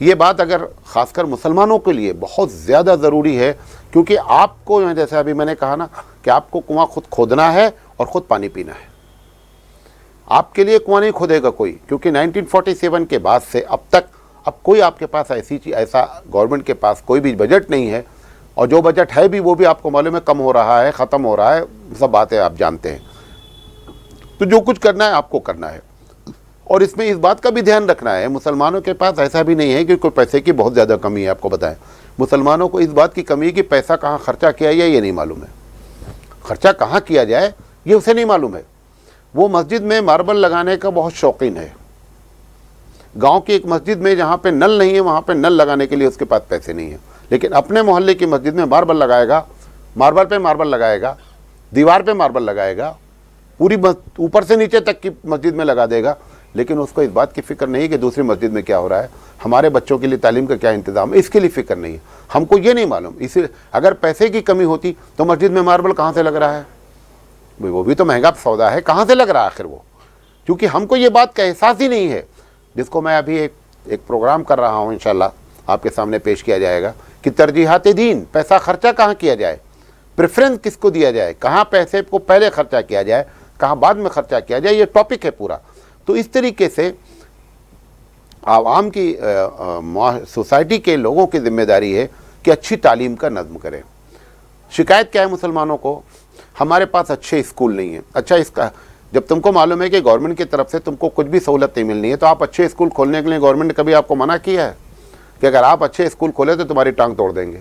یہ بات اگر خاص کر مسلمانوں کے لیے بہت زیادہ ضروری ہے، کیونکہ آپ کو جیسے ابھی میں نے کہا نا کہ آپ کو کنواں خود کھودنا ہے اور خود پانی پینا ہے. آپ کے لیے کنواں نہیں کھودے گا کوئی، کیونکہ 1947 کے بعد سے اب تک اب کوئی آپ کے پاس ایسا گورنمنٹ کے پاس کوئی بھی بجٹ نہیں ہے، اور جو بجٹ ہے بھی وہ بھی آپ کو معلوم ہے کم ہو رہا ہے، ختم ہو رہا ہے، سب باتیں آپ جانتے ہیں. تو جو کچھ کرنا ہے آپ کو کرنا ہے، اور اس میں اس بات کا بھی دھیان رکھنا ہے مسلمانوں کے پاس ایسا بھی نہیں ہے کہ کوئی پیسے کی بہت زیادہ کمی ہے. آپ کو بتائیں مسلمانوں کو اس بات کی کمی ہے کہ پیسہ کہاں خرچہ کیا جائے یہ نہیں معلوم ہے، خرچہ کہاں کیا جائے یہ اسے نہیں معلوم ہے. وہ مسجد میں ماربل لگانے کا بہت شوقین ہے، گاؤں کی ایک مسجد میں جہاں پہ نل نہیں ہے وہاں پہ نل لگانے کے لیے اس کے پاس پیسے نہیں ہیں، لیکن اپنے محلے کی مسجد میں ماربل لگائے گا، ماربل پہ ماربل لگائے گا، دیوار پہ ماربل لگائے گا، پوری اوپر سے نیچے تک کی مسجد میں لگا دے گا. لیکن اس کو اس بات کی فکر نہیں کہ دوسری مسجد میں کیا ہو رہا ہے، ہمارے بچوں کے لیے تعلیم کا کیا انتظام ہے، اس کے لیے فکر نہیں ہے. ہم کو یہ نہیں معلوم. اگر پیسے کی کمی ہوتی تو مسجد میں ماربل کہاں سے لگ رہا ہے؟ وہ بھی تو مہنگا سودا ہے، کہاں سے لگ رہا ہے آخر وہ؟ کیونکہ ہم کو یہ بات کا احساس ہی نہیں ہے، جس کو میں ابھی ایک پروگرام کر رہا ہوں انشاءاللہ آپ کے سامنے پیش کیا جائے گا کہ ترجیحات دین، پیسہ خرچہ کہاں کیا جائے، پریفرنس کس کو دیا جائے، کہاں پیسے کو پہلے خرچہ کیا جائے، کہاں بعد میں خرچہ کیا جائے، یہ ٹاپک ہے پورا. تو اس طریقے سے عوام کی سوسائٹی کے لوگوں کی ذمہ داری ہے کہ اچھی تعلیم کا نظم کریں. شکایت کیا ہے مسلمانوں کو؟ ہمارے پاس اچھے اسکول نہیں ہیں. اچھا، اس کا جب تم کو معلوم ہے کہ گورنمنٹ کی طرف سے تم کو کچھ بھی سہولت نہیں ملنی ہے تو آپ اچھے اسکول کھولنے کے لیے گورنمنٹ نے کبھی آپ کو منع کیا ہے کہ اگر آپ اچھے اسکول کھولے تو تمہاری ٹانگ توڑ دیں گے؟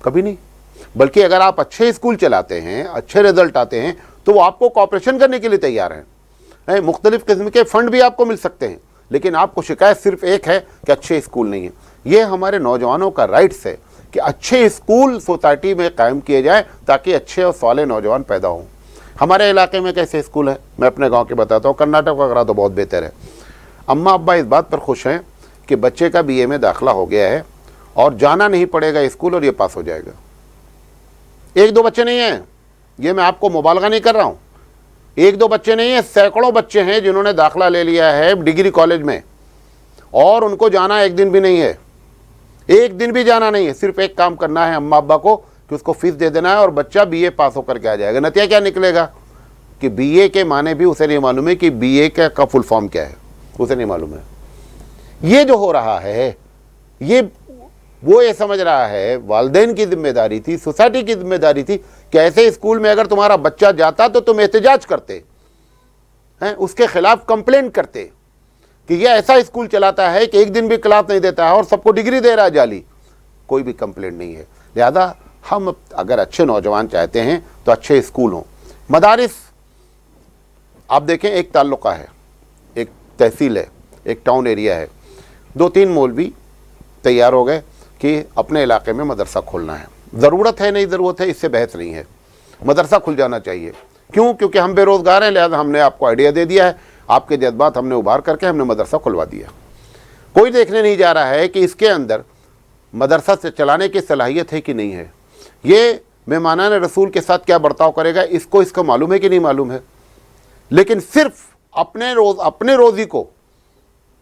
کبھی نہیں. بلکہ اگر آپ اچھے اسکول چلاتے ہیں، اچھے رزلٹ آتے ہیں تو وہ آپ کو کوآپریشن کرنے کے لیے تیار ہیں. مختلف قسم کے فنڈ بھی آپ کو مل سکتے ہیں، لیکن آپ کو شکایت صرف ایک ہے کہ اچھے اسکول نہیں ہیں. یہ ہمارے نوجوانوں کا رائٹس ہے کہ اچھے اسکول سوسائٹی میں قائم کیے جائیں تاکہ اچھے اور صالح نوجوان پیدا ہوں. ہمارے علاقے میں کیسے اسکول ہیں میں اپنے گاؤں کے بتاتا ہوں. کرناٹک وغیرہ تو بہت بہتر ہے. اماں ابا اس بات پر خوش ہیں کہ بچے کا BA میں داخلہ ہو گیا ہے اور جانا نہیں پڑے گا اسکول اور یہ پاس ہو جائے گا. ایک دو بچے نہیں ہیں، یہ میں آپ کو مبالغہ نہیں کر رہا ہوں، ایک دو بچے نہیں ہیں، سینکڑوں بچے ہیں جنہوں نے داخلہ لے لیا ہے ڈگری کالج میں اور ان کو جانا ایک دن بھی نہیں ہے، ایک دن بھی جانا نہیں ہے. صرف ایک کام کرنا ہے اماں ابا کو کہ اس کو فیس دے دینا ہے اور بچہ BA پاس ہو کر کے آ جائے گا. نتیجہ کیا نکلے گا کہ BA کے معنی بھی اسے نہیں معلوم ہے کہ BA کا فل فارم کیا ہے، اسے نہیں معلوم ہے. یہ جو ہو رہا ہے وہ یہ سمجھ رہا ہے والدین کی ذمہ داری تھی، سوسائٹی کی ذمہ داری تھی کہ ایسے اسکول میں اگر تمہارا بچہ جاتا تو تم احتجاج کرتے، اس کے خلاف کمپلین کرتے کہ یہ ایسا اسکول چلاتا ہے کہ ایک دن بھی کلاس نہیں دیتا ہے اور سب کو ڈگری دے رہا ہے جعلی. کوئی بھی کمپلین نہیں ہے. لہذا ہم اگر اچھے نوجوان چاہتے ہیں تو اچھے اسکول ہوں. مدارس آپ دیکھیں ایک تعلقہ ہے، ایک تحصیل ہے، ایک ٹاؤن ایریا ہے، 2-3 مولوی تیار ہو گئے کہ اپنے علاقے میں مدرسہ کھولنا ہے. ضرورت ہے نہیں ضرورت ہے اس سے بحث نہیں ہے، مدرسہ کھل جانا چاہیے. کیوں؟ کیونکہ ہم بے روزگار ہیں، لہذا ہم نے آپ کو آئیڈیا دے دیا ہے، آپ کے جذبات ہم نے ابھار کر کے ہم نے مدرسہ کھلوا دیا. کوئی دیکھنے نہیں جا رہا ہے کہ اس کے اندر مدرسہ سے چلانے کی صلاحیت ہے کہ نہیں ہے، یہ مہمانان رسول کے ساتھ کیا برتاؤ کرے گا اس کو معلوم ہے کہ نہیں معلوم ہے. لیکن صرف اپنے روزی کو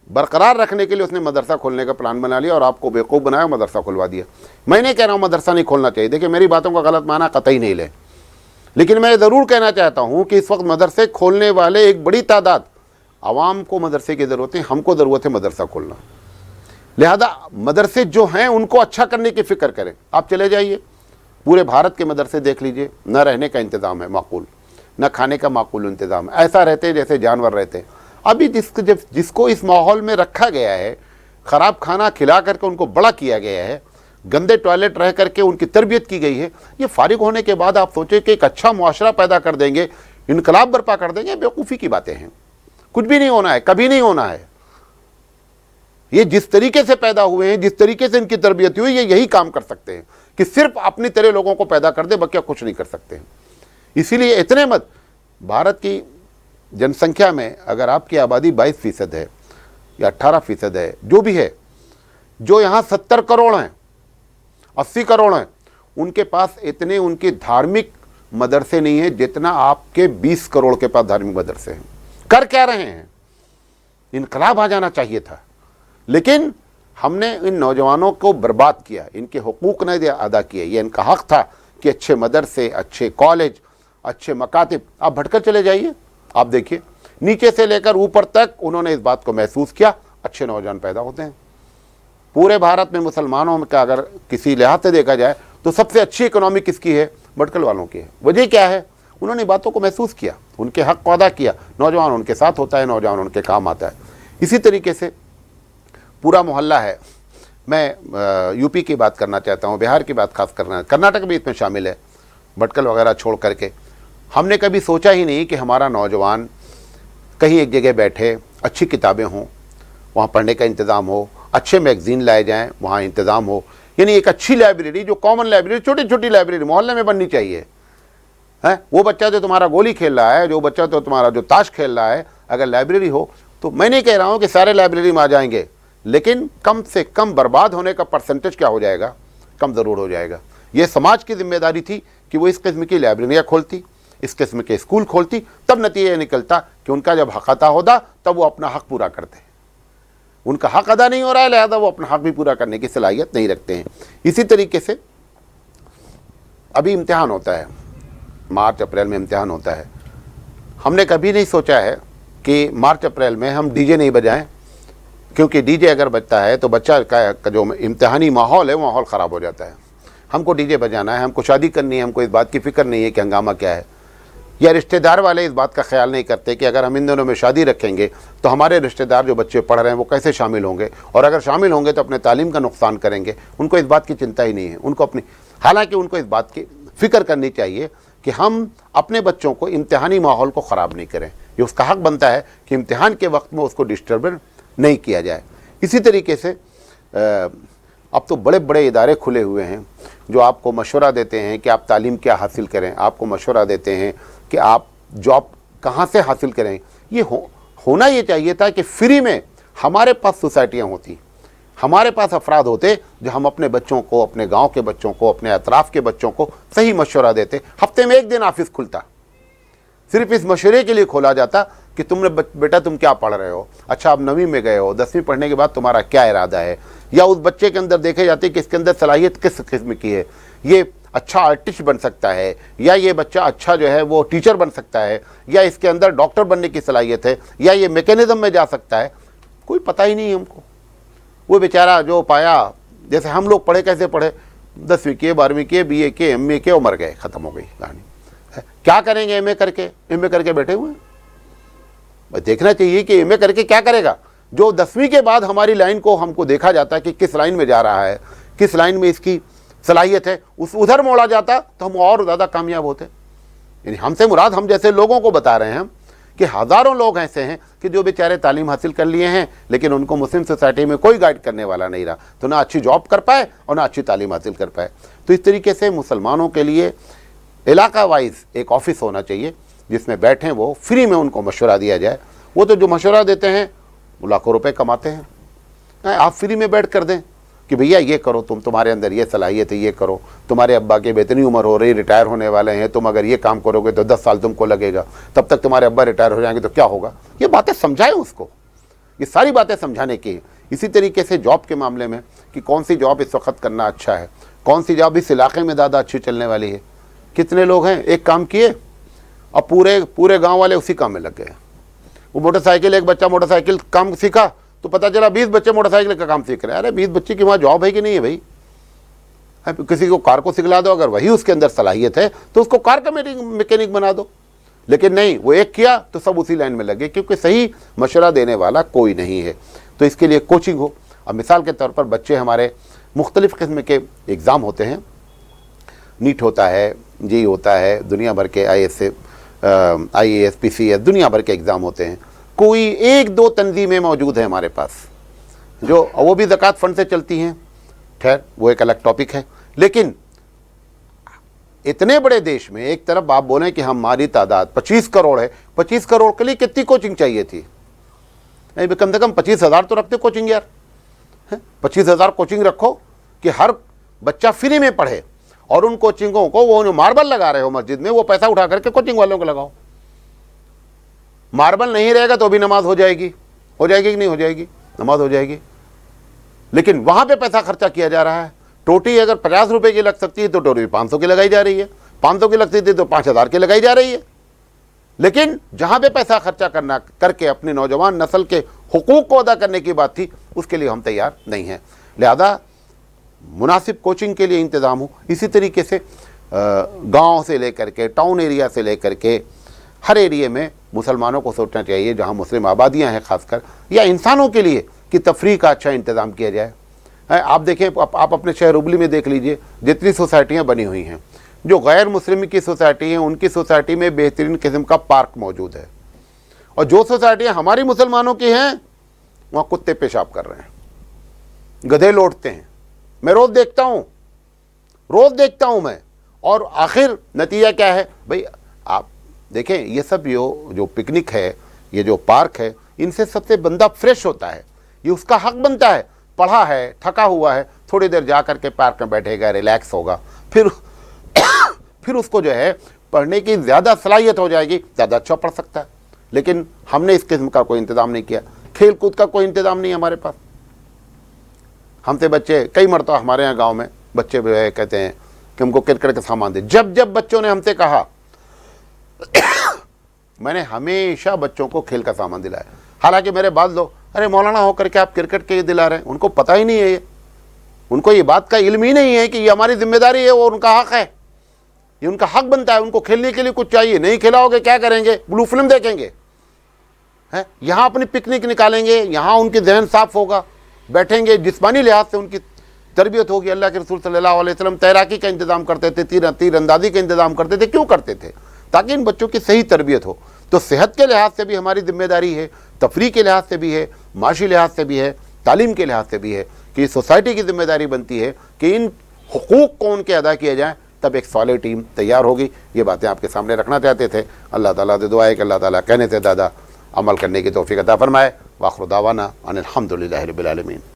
برقرار رکھنے کے لیے اس نے مدرسہ کھولنے کا پلان بنا لیا اور آپ کو بیوقوف بنایا، مدرسہ کھلوا دیا. میں نہیں کہہ رہا ہوں مدرسہ نہیں کھولنا چاہیے، دیکھیں میری باتوں کا غلط معنی قطعی نہیں لیں، لیکن میں ضرور کہنا چاہتا ہوں کہ اس وقت مدرسے کھولنے والے ایک بڑی تعداد عوام کو مدرسے کی ضرورت ہے، ہم کو ضرورت ہے مدرسہ کھولنا. لہذا مدرسے جو ہیں ان کو اچھا کرنے کی فکر کریں. آپ چلے جائیے پورے بھارت کے مدرسے دیکھ لیجئے، نہ رہنے کا انتظام ہے معقول، نہ کھانے کا معقول انتظام ہے، ایسا رہتے ہیں جیسے جانور رہتے ہیں. ابھی جس کو اس ماحول میں رکھا گیا ہے، خراب کھانا کھلا کر کے ان کو بڑا کیا گیا ہے، گندے ٹوائلٹ رہ کر کے ان کی تربیت کی گئی ہے، یہ فارغ ہونے کے بعد آپ سوچیں کہ ایک اچھا معاشرہ پیدا کر دیں گے، انقلاب برپا کر دیں گے. بیوقوفی کی باتیں ہیں، کچھ بھی نہیں ہونا ہے، کبھی نہیں ہونا ہے. یہ جس طریقے سے پیدا ہوئے ہیں، جس طریقے سے ان کی تربیت ہوئی، یہ یہی کام کر سکتے ہیں کہ صرف اپنی طرح لوگوں کو پیدا کر دے، بقیہ کچھ نہیں کر سکتے ہیں. اسی لیے اتنے مت بھارت کی جن سنکھیا میں اگر آپ کی آبادی 22% ہے یا 18% ہے، جو بھی ہے، جو یہاں 70 کروڑ ہیں، 80 کروڑ ہیں، ان کے پاس اتنے ان کے دھارمک مدرسے نہیں ہیں جتنا آپ کے 20 کروڑ کے پاس دھارمک مدرسے ہیں. کر کیا رہے ہیں؟ انقلاب آ جانا چاہیے تھا، لیکن ہم نے ان نوجوانوں کو برباد کیا, ان کے حقوق نہیں ادا کیے. یہ ان کا حق تھا کہ اچھے مدرسے, اچھے کالج, اچھے مکاتب, آپ بھٹ کر چلے جائیے. آپ دیکھیے نیچے سے لے کر اوپر تک انہوں نے اس بات کو محسوس کیا, اچھے نوجوان پیدا ہوتے ہیں. پورے بھارت میں مسلمانوں کا اگر کسی لحاظ سے دیکھا جائے تو سب سے اچھی اکنامی کس کی ہے؟ بھٹکل والوں کی ہے. وجہ کیا ہے؟ انہوں نے باتوں کو محسوس کیا, ان کے حق کو ادا کیا. نوجوان ان کے ساتھ ہوتا ہے, نوجوان ان کے کام آتا ہے. اسی طریقے سے پورا محلہ ہے. میں یو پی کی بات کرنا چاہتا ہوں, بہار کی بات خاص کرنا, کرناٹک بھی اس میں شامل ہے, بھٹکل وغیرہ چھوڑ کر کے. ہم نے کبھی سوچا ہی نہیں کہ ہمارا نوجوان کہیں ایک جگہ بیٹھے, اچھی کتابیں ہوں, وہاں پڑھنے کا انتظام ہو, اچھے میگزین لائے جائیں, وہاں انتظام ہو. یعنی ایک اچھی لائبریری, جو کامن لائبریری, چھوٹی چھوٹی لائبریری محلے میں بننی چاہیے. وہ بچہ جو تمہارا گولی کھیل رہا ہے, جو بچہ تو تمہارا جو تاش کھیل رہا ہے, اگر لائبریری ہو تو میں نہیں کہہ رہا ہوں کہ سارے لائبریری میں آ جائیں گے, لیکن کم سے کم برباد ہونے کا پرسنٹیج کیا ہو جائے گا؟ کم ضرور ہو جائے گا. یہ سماج کی ذمہ داری تھی کہ وہ اس قسم کی لائبریریاں کھولتی, اس قسم کے اسکول کھولتی, تب نتیجہ یہ نکلتا کہ ان کا جب حق ادا ہوتا تب وہ اپنا حق پورا کرتے. ان کا حق ادا نہیں ہو رہا ہے, لہذا وہ اپنا حق بھی پورا کرنے کی صلاحیت نہیں رکھتے ہیں. اسی طریقے سے ابھی امتحان ہوتا ہے, مارچ اپریل میں امتحان ہوتا ہے. ہم نے کبھی نہیں سوچا ہے کہ مارچ اپریل میں ہم ڈی جے نہیں بجائیں, کیونکہ ڈی جے اگر بجتا ہے تو بچہ کا جو امتحانی ماحول ہے وہ ماحول خراب ہو جاتا ہے. ہم کو ڈی جے بجانا ہے, ہم کو شادی کرنی ہے, ہم کو اس بات کی فکر نہیں ہے کہ ہنگامہ کیا ہے, یا رشتہ دار والے اس بات کا خیال نہیں کرتے کہ اگر ہم ان دنوں میں شادی رکھیں گے تو ہمارے رشتہ دار جو بچے پڑھ رہے ہیں وہ کیسے شامل ہوں گے, اور اگر شامل ہوں گے تو اپنے تعلیم کا نقصان کریں گے. ان کو اس بات کی چنتا ہی نہیں ہے. ان کو حالانکہ ان کو اس بات کی فکر کرنی چاہیے کہ ہم اپنے بچوں کو امتحانی ماحول کو خراب نہیں کریں. یہ اس کا حق بنتا ہے کہ امتحان کے وقت میں اس کو ڈسٹرب نہیں کیا جائے. اسی طریقے سے اب تو بڑے بڑے ادارے کھلے ہوئے ہیں جو آپ کو مشورہ دیتے ہیں کہ آپ تعلیم کیا حاصل کریں, آپ کو مشورہ دیتے ہیں کہ آپ جاب کہاں سے حاصل کریں. یہ ہونا یہ چاہیے تھا کہ فری میں ہمارے پاس سوسائٹیاں ہوتی, ہمارے پاس افراد ہوتے جو ہم اپنے بچوں کو, اپنے گاؤں کے بچوں کو, اپنے اطراف کے بچوں کو صحیح مشورہ دیتے. ہفتے میں ایک دن آفس کھلتا, صرف اس مشورے کے لیے کھولا جاتا کہ تم نے بیٹا تم کیا پڑھ رہے ہو, اچھا آپ 9ویں میں گئے ہو, 10ویں پڑھنے کے بعد تمہارا کیا ارادہ ہے, یا اس بچے کے اندر دیکھے جاتے کہ اس کے اندر صلاحیت کس قسم کی ہے, یہ اچھا آرٹسٹ بن سکتا ہے, یا یہ بچہ اچھا جو ہے وہ ٹیچر بن سکتا ہے, یا اس کے اندر ڈاکٹر بننے کی صلاحیت ہے, یا یہ میکینزم میں جا سکتا ہے. کوئی پتہ ہی نہیں ہم کو. وہ بیچارہ جو پایا, جیسے ہم لوگ پڑھے, کیسے پڑھے, 10ویں کے, 12ویں کے, بی اے کے, ایم اے کے, اور مر گئے, ختم ہو گئی کہانی. کیا کریں گے ایم اے کر کے؟ ایم اے کر کے بیٹھے ہوئے ہیں. دیکھنا چاہیے کہ ایم اے کر کے کیا کرے گا. جو 10ویں کے بعد ہماری لائن کو ہم کو دیکھا جاتا ہے کہ کس لائن میں جا رہا ہے, کس لائن میں اس کی صلاحیت ہے, ادھر موڑا جاتا تو ہم اور زیادہ کامیاب ہوتے. یعنی ہم سے مراد ہم جیسے لوگوں کو بتا رہے ہیں ہم کہ ہزاروں لوگ ایسے ہیں کہ جو بیچارے تعلیم حاصل کر لیے ہیں لیکن ان کو مسلم سوسائٹی میں کوئی گائیڈ کرنے والا نہیں رہا, تو نہ اچھی جاب کر پائے اور نہ اچھی تعلیم حاصل کر پائے. تو اس طریقے سے مسلمانوں کے لیے علاقہ وائز ایک آفس ہونا چاہیے جس میں بیٹھیں, وہ فری میں ان کو مشورہ دیا جائے. وہ تو جو مشورہ دیتے ہیں وہ لاکھوں روپے کماتے ہیں. آپ فری میں بیٹھ کر دیں کہ بھیا یہ کرو, تمہارے اندر یہ صلاحیت ہے, یہ کرو, تمہارے ابا کی اتنی عمر ہو رہی, ریٹائر ہونے والے ہیں, تم اگر یہ کام کرو گے تو 10 سال تم کو لگے گا, تب تک تمہارے ابا ریٹائر ہو جائیں گے تو کیا ہوگا. یہ باتیں سمجھائیں اس کو, یہ ساری باتیں سمجھانے کی. اسی طریقے سے جاب کے معاملے میں کہ کون سی جاب اس وقت کرنا اچھا ہے, کون سی جاب اس علاقے میں زیادہ اچھی چلنے والی ہے. کتنے لوگ ہیں ایک کام کیے اور پورے گاؤں والے اسی کام میں لگ گئے. وہ موٹر سائیکل, ایک بچہ موٹر سائیکل کام سیکھا تو پتہ چلا 20 بچے موٹر سائیکل کا کام سیکھ رہے ہیں. ارے 20 بچے کی وہاں جاب ہے کہ نہیں ہے بھائی؟ کسی کو کار کو سکھلا دو, اگر وہی اس کے اندر صلاحیت ہے تو اس کو کار کا میکینک بنا دو. لیکن نہیں, وہ ایک کیا تو سب اسی لائن میں لگے, کیونکہ صحیح مشورہ دینے والا کوئی نہیں ہے. تو اس کے لیے کوچنگ ہو. اب مثال کے طور پر بچے ہمارے مختلف قسم کے ایگزام ہوتے ہیں, نیٹ ہوتا ہے, جی ہوتا ہے, دنیا بھر کے آئی A S, P C S, دنیا بھر کے ایگزام ہوتے ہیں. کوئی 1-2 تنظیمیں موجود ہیں ہمارے پاس جو وہ بھی زکوٰۃ فنڈ سے چلتی ہیں, خیر وہ ایک الگ ٹاپک ہے. لیکن اتنے بڑے دیش میں ایک طرف آپ بولیں کہ ہماری تعداد 25 کروڑ ہے, 25 کروڑ کے لیے کتنی کوچنگ چاہیے تھی؟ کم سے کم 25,000 تو رکھتے کوچنگ یار. 25,000 کوچنگ رکھو کہ ہر بچہ فری میں پڑھے, اور ان کوچنگوں کو وہ ماربل لگا رہے ہو مسجد میں, وہ پیسہ اٹھا کر کے کوچنگ والوں کو لگاؤ. ماربل نہیں رہے گا تو بھی نماز ہو جائے گی کہ نہیں ہو جائے گی؟ نماز ہو جائے گی. لیکن وہاں پہ پیسہ خرچہ کیا جا رہا ہے. ٹوٹی اگر 50 روپے کی لگ سکتی ہے تو ٹوٹی 500 کی لگائی جا رہی ہے, 500 کی لگتی تھی تو 5000 کی لگائی جا رہی ہے. لیکن جہاں پہ پیسہ خرچہ کر کے اپنی نوجوان نسل کے حقوق کو ادا کرنے کی بات تھی, اس کے لیے ہم تیار نہیں ہیں. لہذا مناسب کوچنگ کے لیے انتظام ہو. اسی طریقے سے گاؤں سے لے کر کے ٹاؤن ایریا سے لے کر کے ہر ایریے میں مسلمانوں کو سوچنا چاہیے جہاں مسلم آبادیاں ہیں خاص کر, یا انسانوں کے لیے کہ تفریح کا اچھا انتظام کیا جائے. آپ دیکھیں, آپ اپنے شہر ہبلی میں دیکھ لیجئے جتنی سوسائٹیاں بنی ہوئی ہیں, جو غیر مسلم کی سوسائٹی ہیں ان کی سوسائٹی میں بہترین قسم کا پارک موجود ہے, اور جو سوسائٹیاں ہماری مسلمانوں کی ہیں وہاں کتے پیشاب کر رہے ہیں, گدھے لوٹتے ہیں. میں روز دیکھتا ہوں میں. اور آخر نتیجہ کیا ہے بھئی؟ آپ دیکھیں یہ سب جو پکنک ہے, یہ جو پارک ہے, ان سے سب سے بندہ فریش ہوتا ہے. یہ اس کا حق بنتا ہے. پڑھا ہے, تھکا ہوا ہے, تھوڑی دیر جا کر کے پارک میں بیٹھے گا, ریلیکس ہوگا, پھر اس کو جو ہے پڑھنے کی زیادہ صلاحیت ہو جائے گی, زیادہ اچھا پڑھ سکتا ہے. لیکن ہم نے اس قسم کا کوئی انتظام نہیں کیا. کھیل کود کا کوئی انتظام نہیں ہمارے پاس. ہم سے بچے کئی مرتبہ ہمارے یہاں گاؤں میں بچے جو ہے کہتے ہیں کہ ہم کو کرکٹ کا سامان دے. جب بچوں نے ہم سے کہا, میں نے ہمیشہ بچوں کو کھیل کا سامان دلایا. حالانکہ میرے بعض لوگ, ارے مولانا ہو کر کے آپ کرکٹ کے دلا رہے ہیں, ان کو پتہ ہی نہیں ہے, ان کو یہ بات کا علم ہی نہیں ہے کہ یہ ہماری ذمہ داری ہے اور ان کا حق ہے. یہ ان کا حق بنتا ہے. ان کو کھیلنے کے لیے کچھ چاہیے. نہیں کھلاؤ گے کیا کریں گے؟ بلو فلم دیکھیں گے, یہاں اپنی پکنک نکالیں گے, یہاں ان کی ذہن صاف ہوگا, بیٹھیں گے, جسمانی لحاظ سے ان کی تربیت ہوگی. اللہ کے رسول صلی اللہ علیہ وسلم تیراکی کا انتظام کرتے تھے, تیر اندازی کا انتظام کرتے تھے. کیوں کرتے تھے؟ تاکہ ان بچوں کی صحیح تربیت ہو. تو صحت کے لحاظ سے بھی ہماری ذمہ داری ہے, تفریح کے لحاظ سے بھی ہے, معاشی لحاظ سے بھی ہے, تعلیم کے لحاظ سے بھی ہے, کہ سوسائٹی کی ذمہ داری بنتی ہے کہ ان حقوق کو ان کے ادا کیے جائیں. تب ایک صالح ٹیم تیار ہوگی. یہ باتیں آپ کے سامنے رکھنا چاہتے تھے. اللہ تعالیٰ سے دعا ہے کہ اللہ تعالیٰ کہنے سے زیادہ عمل کرنے کی توفیق عطا فرمائے. وآخر دعوانا ان الحمد للہ رب العالمین.